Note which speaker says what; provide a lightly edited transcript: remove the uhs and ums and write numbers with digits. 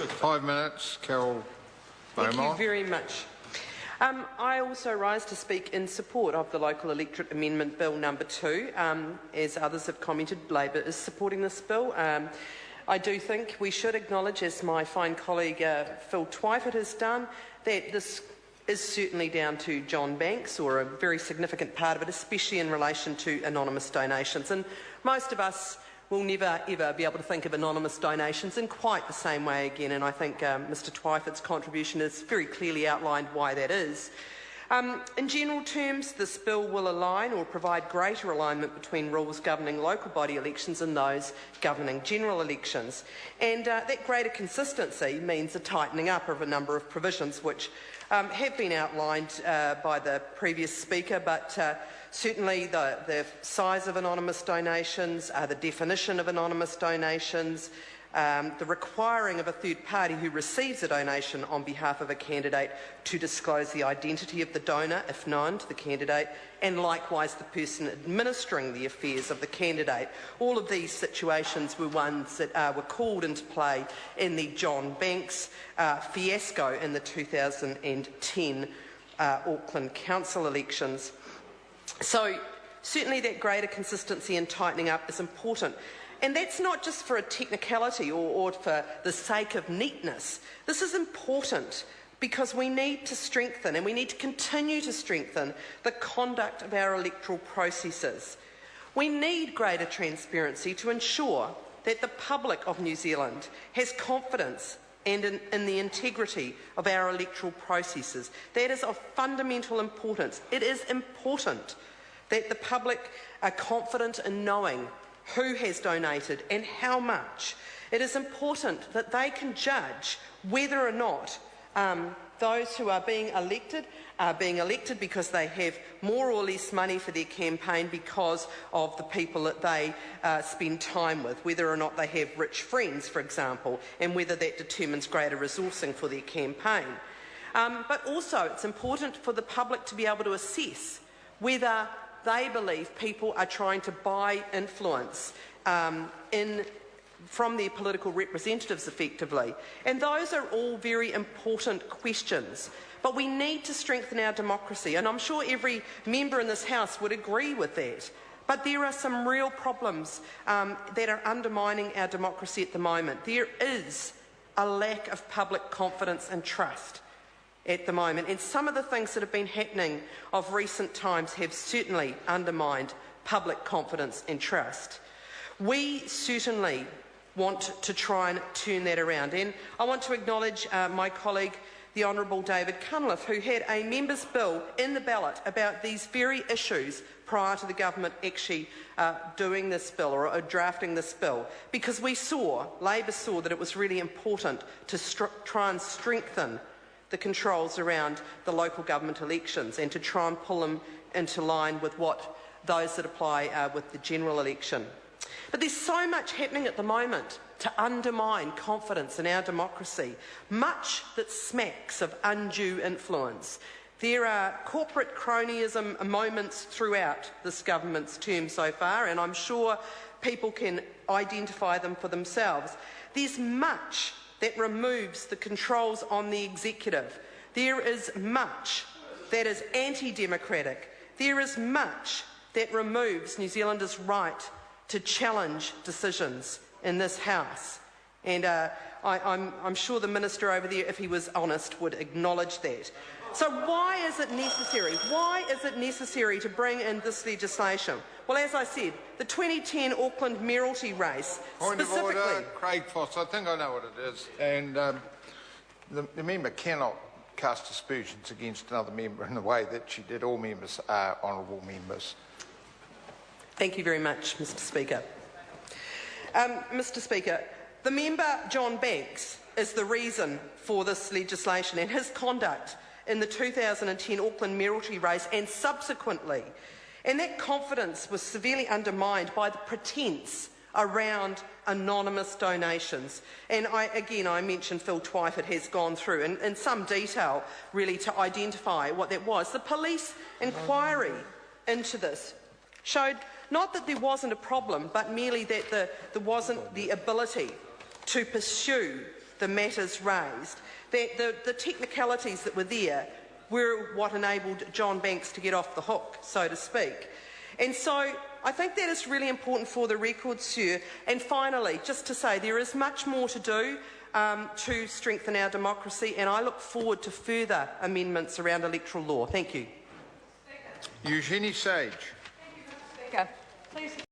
Speaker 1: 5 minutes, Carol Beaumont.
Speaker 2: Thank you very much. I also rise to speak in support of the Local Electorate Amendment Bill number 2. As others have commented, Labor is supporting this bill. I do think we should acknowledge, as my fine colleague Phil Twyford has done, that this is certainly down to John Banks, or a very significant part of it, especially in relation to anonymous donations. And most of us will never ever be able to think of anonymous donations in quite the same way again, and I think Mr Twyford's contribution has very clearly outlined why that is. In general terms, this bill will align or provide greater alignment between rules governing local body elections and those governing general elections. And that greater consistency means a tightening up of a number of provisions which have been outlined by the previous speaker, but certainly the size of anonymous donations, the definition of anonymous donations, the requiring of a third party who receives a donation on behalf of a candidate to disclose the identity of the donor, if known to the candidate, and likewise the person administering the affairs of the candidate. All of these situations were ones that were called into play in the John Banks fiasco in the 2010 Auckland Council elections. So certainly that greater consistency and tightening up is important. And that's not just for a technicality or for the sake of neatness. This is important because we need to strengthen, and we need to continue to strengthen, the conduct of our electoral processes. We need greater transparency to ensure that the public of New Zealand has confidence and in the integrity of our electoral processes. That is of fundamental importance. It is important that the public are confident in knowing who has donated and how much. It is important that they can judge whether or not those who are being elected because they have more or less money for their campaign because of the people that they spend time with, whether or not they have rich friends, for example, and whether that determines greater resourcing for their campaign. But also it's important for the public to be able to assess whether they believe people are trying to buy influence from their political representatives effectively. And those are all very important questions. But we need to strengthen our democracy, and I'm sure every member in this House would agree with that. But there are some real problems that are undermining our democracy at the moment. There is a lack of public confidence and trust at the moment, and some of the things that have been happening of recent times have certainly undermined public confidence and trust. We certainly want to try and turn that around, and I want to acknowledge my colleague, the Honourable David Cunliffe, who had a members' bill in the ballot about these very issues prior to the government actually doing this bill or drafting this bill, because Labor saw that it was really important to try and strengthen the controls around the local government elections and to try and pull them into line with what those that apply with the general election. But there's so much happening at the moment to undermine confidence in our democracy, much that smacks of undue influence. There are corporate cronyism moments throughout this government's term so far, and I'm sure people can identify them for themselves. There's much that removes the controls on the executive. There is much that is anti-democratic. There is much that removes New Zealanders' right to challenge decisions in this House. And I'm sure the Minister over there, if he was honest, would acknowledge that. So why is it necessary? Why is it necessary to bring in this legislation? Well, as I said, the 2010 Auckland mayoralty race
Speaker 1: Point
Speaker 2: specifically...
Speaker 1: of order, Craig Foss. I think I know what it is. And the member cannot cast aspersions against another member in the way that she did. All members are honourable members.
Speaker 2: Thank you very much, Mr Speaker. Mr Speaker, the member John Banks is the reason for this legislation, and his conduct in the 2010 Auckland mayoralty race and subsequently. And that confidence was severely undermined by the pretence around anonymous donations. And I mentioned Phil Twyford has gone through in some detail really to identify what that was. The police inquiry into this showed not that there wasn't a problem, but merely that there wasn't the ability to pursue the matters raised, that the technicalities that were there were what enabled John Banks to get off the hook, so to speak. And so I think that is really important for the record, sir. And finally, just to say, there is much more to do to strengthen our democracy, and I look forward to further amendments around electoral law. Thank you.
Speaker 1: Eugenie Sage.
Speaker 2: Thank you, Mr. Speaker. Please.